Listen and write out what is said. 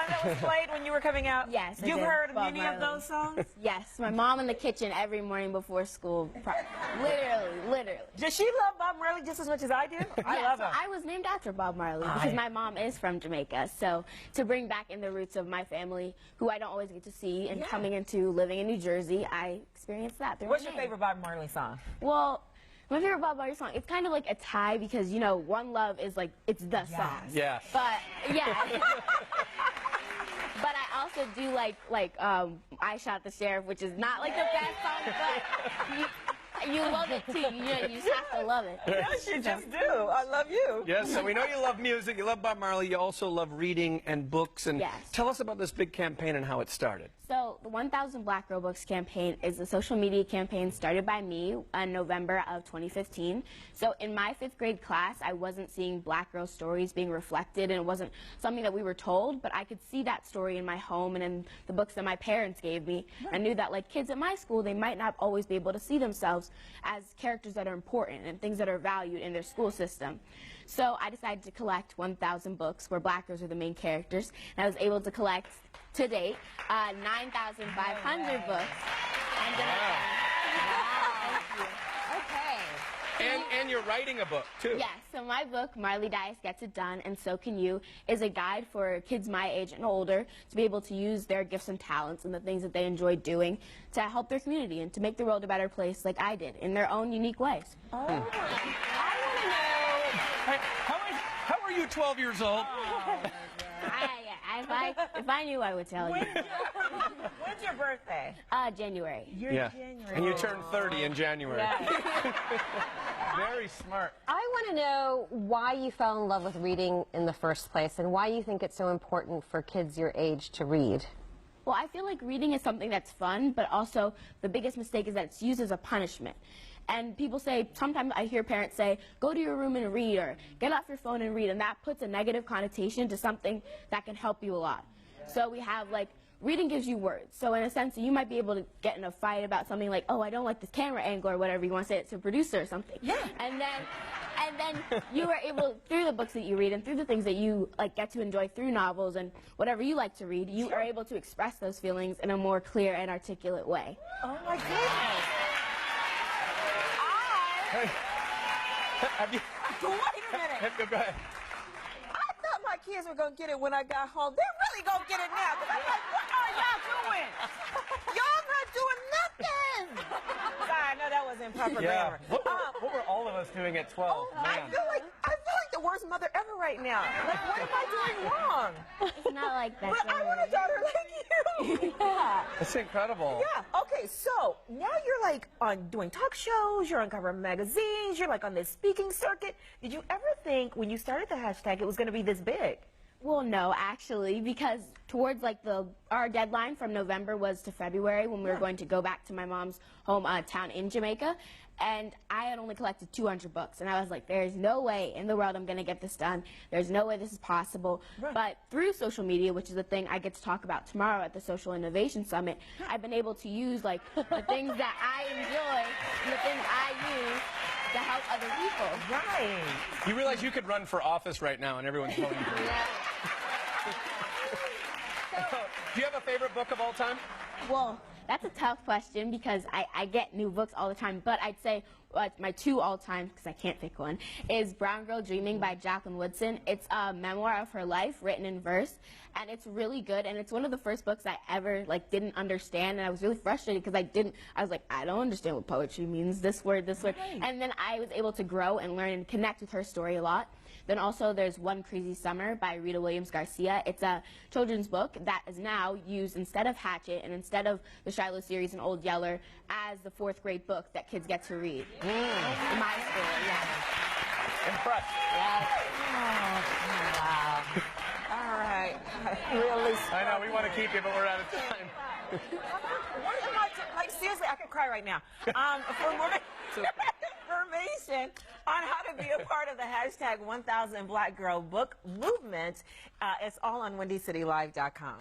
song that was played when you were coming out? Yes, I You've did. heard Bob many of Marley. those songs? Yes, my mom in the kitchen every morning before school. Literally. Does she love Bob Marley just as much as I do? I love him. I was named after Bob Marley because my mom is from Jamaica. So to bring back in the roots of my family, who I don't always get to see, and coming into living in New Jersey, I experienced that. What's your favorite Bob Marley song? Well, my favorite Bob Marley song, it's kind of like a tie because, you know, One Love is like, it's the song. Yeah. But, yeah. But I also do like I Shot the Sheriff, which is not like the best song, but you love it too. You know, you just have to love it. Yes, you just do. I love you. Yes, so we know you love music, you love Bob Marley, you also love reading and books. And yes. Tell us about this big campaign and how it started. So the 1,000 Black Girl Books campaign is a social media campaign started by me in November of 2015. So in my 5th grade class, I wasn't seeing Black girl stories being reflected, and it wasn't something that we were told, but I could see that story in my home and in the books that my parents gave me. I knew that like kids at my school, they might not always be able to see themselves as characters that are important and things that are valued in their school system. So I decided to collect 1,000 books where Black girls are the main characters, and I was able to collect, to date, 9,500 books. And you're writing a book, too. Yes, so my book, Marley Dias Gets It Done, and So Can You, is a guide for kids my age and older to be able to use their gifts and talents and the things that they enjoy doing to help their community and to make the world a better place like I did, in their own unique ways. Oh. I want to know. How are you 12 years old? If I knew, I would tell you. When's your birthday? January. January. And you turn 30 in January. Yeah. Very smart. I want to know why you fell in love with reading in the first place and why you think it's so important for kids your age to read. Well, I feel like reading is something that's fun, but also the biggest mistake is that it's used as a punishment. And people say, sometimes I hear parents say, go to your room and read, or get off your phone and read, and that puts a negative connotation to something that can help you a lot. So we have, like, reading gives you words. So in a sense, you might be able to get in a fight about something like, oh, I don't like this camera angle, or whatever you want to say it to a producer or something. Yeah. And then you are able, through the books that you read and through the things that you like get to enjoy through novels and whatever you like to read, you are able to express those feelings in a more clear and articulate way. Oh my goodness. Have you... Wait a minute. Go ahead. I thought my kids were going to get it when I got home. They're really going to get it now. Because I'm like, what are y'all doing? Y'all not doing nothing. Sorry, I know that was improper grammar. What were all of us doing at 12? Oh, I feel like the worst mother ever right now. Like, what am I doing wrong? It's not like that. But I want a daughter like you. Yeah. That's incredible. Yeah. Okay, so now you're like on doing talk shows, you're on cover of magazines, you're like on this speaking circuit. Did you ever think when you started the hashtag it was going to be this big? Well, no, actually, because towards like our deadline from November was to February when we were going to go back to my mom's town in Jamaica, and I had only collected 200 books, and I was like, there's no way in the world I'm going to get this done. There's no way this is possible. Right. But through social media, which is the thing I get to talk about tomorrow at the Social Innovation Summit, I've been able to use like the things that I enjoy and the things I use to help other people. Right. You realize you could run for office right now and everyone's voting for you. Do you have a favorite book of all time? Well, that's a tough question because I get new books all the time, but I'd say my 2 all-time, because I can't pick one, is Brown Girl Dreaming by Jacqueline Woodson. It's a memoir of her life written in verse, and it's really good, and it's one of the first books I ever didn't understand, and I was really frustrated because I was like, I don't understand what poetry means, this word, right. And then I was able to grow and learn and connect with her story a lot. Then also there's One Crazy Summer by Rita Williams Garcia. It's a children's book that is now used instead of Hatchet and instead of the Shiloh series and Old Yeller as the 4th grade book that kids get to read. In my school, yeah. Impressed. Yes. Oh, wow. All right. Really I know, we want to keep you, but we're out of time. What am I like, seriously, I could cry right now. For more information on how to be a part of the hashtag 1000 Black Girl Book movement, it's all on WendyCityLive.com.